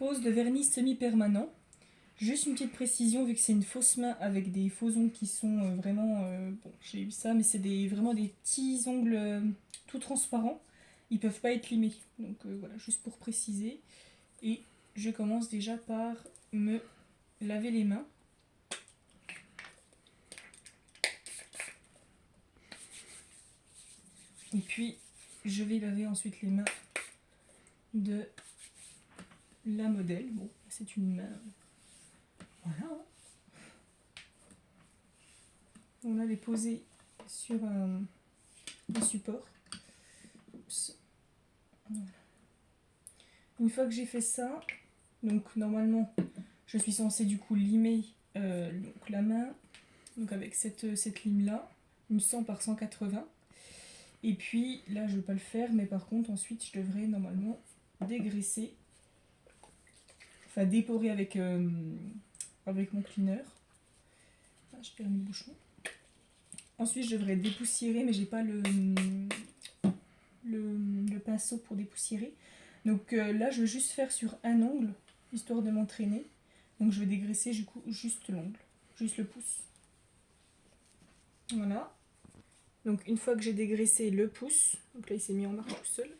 Pose de vernis semi-permanent. Juste une petite précision, vu que c'est une fausse main avec des faux ongles qui sont vraiment... bon, j'ai eu ça, mais c'est vraiment des petits ongles tout transparents. Ils peuvent pas être limés. Donc voilà, juste pour préciser. Et je commence déjà par me laver les mains. Et puis, je vais laver ensuite les mains de la modèle. Bon, c'est une main... Voilà. On va les poser sur un support. Oups. Voilà. Une fois que j'ai fait ça, donc normalement, je suis censée du coup limer donc la main, donc avec cette lime-là, une 100 par 180. Et puis là, je ne vais pas le faire, mais par contre, ensuite, je devrais normalement dégraisser, enfin déporer avec mon cleaner. Ah, je perds le bouchon. Ensuite, je devrais dépoussiérer, mais j'ai pas le pinceau pour dépoussiérer. Donc là, je vais juste faire sur un ongle, histoire de m'entraîner. Donc je vais dégraisser du coup juste l'ongle, juste le pouce. Voilà. Donc une fois que j'ai dégraissé le pouce, donc là il s'est mis en marche tout seul.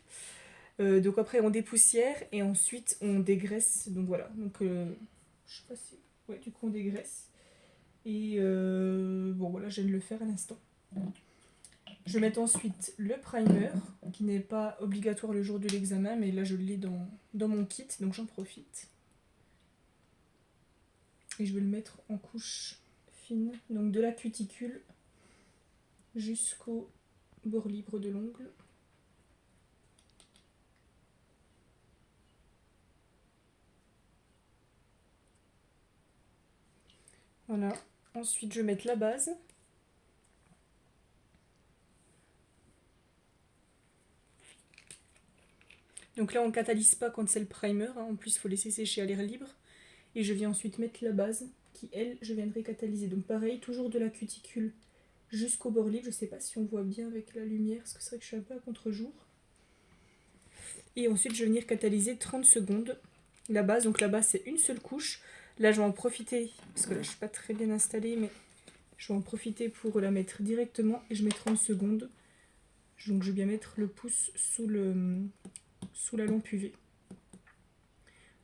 Donc après on dépoussière et ensuite on dégraisse. Donc voilà. Donc je sais pas si... Ouais, du coup on dégraisse. Et bon voilà, je viens de le faire à l'instant. Je vais mettre ensuite le primer, qui n'est pas obligatoire le jour de l'examen, mais là je l'ai dans mon kit, donc j'en profite. Et je vais le mettre en couche fine, donc de la cuticule jusqu'au bord libre de l'ongle. Voilà. Ensuite, je vais mettre la base. Donc là, on ne catalyse pas quand c'est le primer. Hein. En plus, il faut laisser sécher à l'air libre. Et je viens ensuite mettre la base, qui, elle, je viendrai catalyser. Donc pareil, toujours de la cuticule jusqu'au bord libre. Je ne sais pas si on voit bien avec la lumière, parce que c'est vrai que je suis un peu à contre-jour. Et ensuite, je vais venir catalyser 30 secondes. La base, donc la base, c'est une seule couche. Là, je vais en profiter, parce que là, je ne suis pas très bien installée, mais je vais en profiter pour la mettre directement. Et je mets 30 secondes. Donc, je vais bien mettre le pouce sous la lampe UV.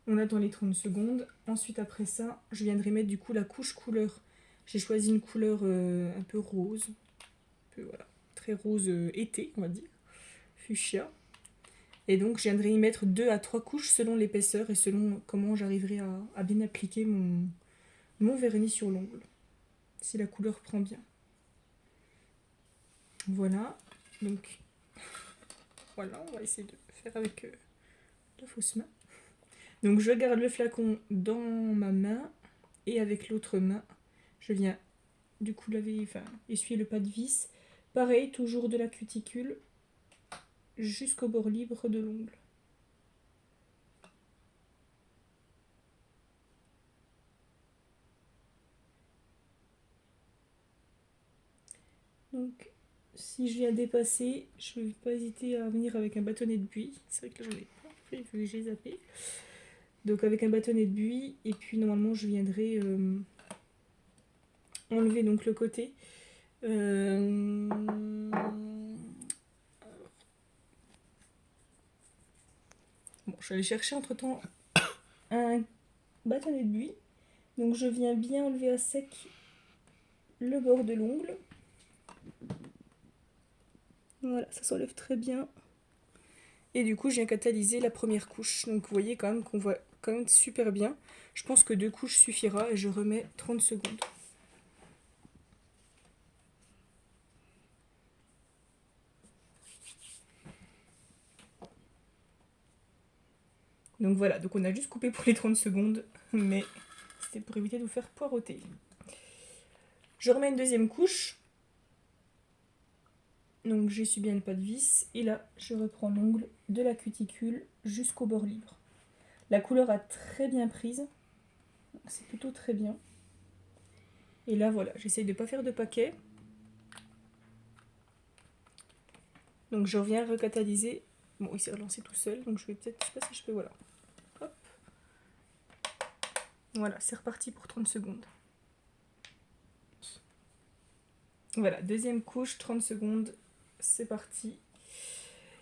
On attend les 30 secondes. Ensuite, après ça, je viendrai mettre du coup la couche couleur. J'ai choisi une couleur un peu rose. Un peu, voilà, très rose été, on va dire. Fuchsia. Et donc, je viendrai y mettre 2 à 3 couches selon l'épaisseur et selon comment j'arriverai à bien appliquer mon vernis sur l'ongle. Si la couleur prend bien. Voilà. Donc, voilà, on va essayer de faire avec la fausse main. Donc je garde le flacon dans ma main et avec l'autre main, je viens du coup essuyer le pas de vis. Pareil, toujours de la cuticule jusqu'au bord libre de l'ongle. Donc si je viens dépasser, je ne vais pas hésiter à venir avec un bâtonnet de buis. C'est vrai que là j'en ai pas fait vu que j'ai zappé. Donc avec un bâtonnet de buis et puis normalement je viendrai enlever donc le côté. Bon, je vais aller chercher entre temps un bâtonnet de buis. Donc je viens bien enlever à sec le bord de l'ongle. Voilà, ça s'enlève très bien. Et du coup, je viens catalyser la première couche. Donc vous voyez quand même qu'on voit quand même super bien. Je pense que 2 couches suffira et je remets 30 secondes. Donc voilà, donc on a juste coupé pour les 30 secondes, mais c'était pour éviter de vous faire poireauter. Je remets une deuxième couche. Donc j'essuie bien le pas de vis. Et là, je reprends l'ongle de la cuticule jusqu'au bord libre. La couleur a très bien prise. C'est plutôt très bien. Et là, voilà, j'essaye de ne pas faire de paquet. Donc je reviens recatalyser. Bon, il s'est relancé tout seul, donc je vais peut-être, je sais pas si je peux, voilà. Hop. Voilà, c'est reparti pour 30 secondes. Voilà, deuxième couche, 30 secondes, c'est parti.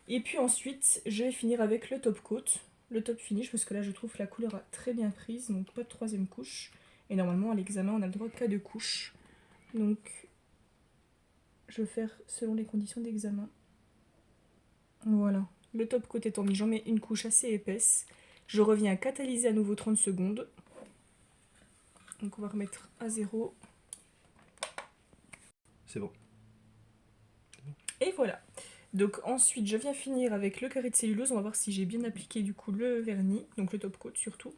Et puis ensuite, je vais finir avec le top coat, le top finish, parce que là je trouve que la couleur a très bien prise, donc pas de troisième couche. Et normalement à l'examen on a le droit qu'à 2 couches. Donc je vais faire selon les conditions d'examen. Voilà, le top coat étant mis, j'en mets une couche assez épaisse. Je reviens à catalyser à nouveau 30 secondes. Donc on va remettre à 0. C'est bon. Et voilà. Donc ensuite je viens finir avec le carré de cellulose. On va voir si j'ai bien appliqué du coup le vernis, donc le top coat surtout.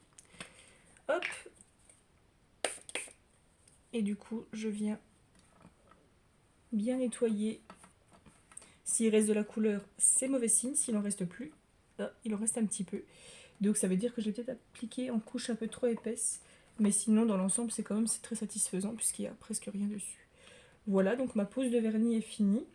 Hop. Et du coup je viens bien nettoyer. S'il reste de la couleur, c'est mauvais signe. S'il en reste plus, il en reste un petit peu. Donc ça veut dire que je l'ai peut-être appliqué en couche un peu trop épaisse. Mais sinon dans l'ensemble c'est très satisfaisant puisqu'il n'y a presque rien dessus. Voilà, donc ma pose de vernis est finie.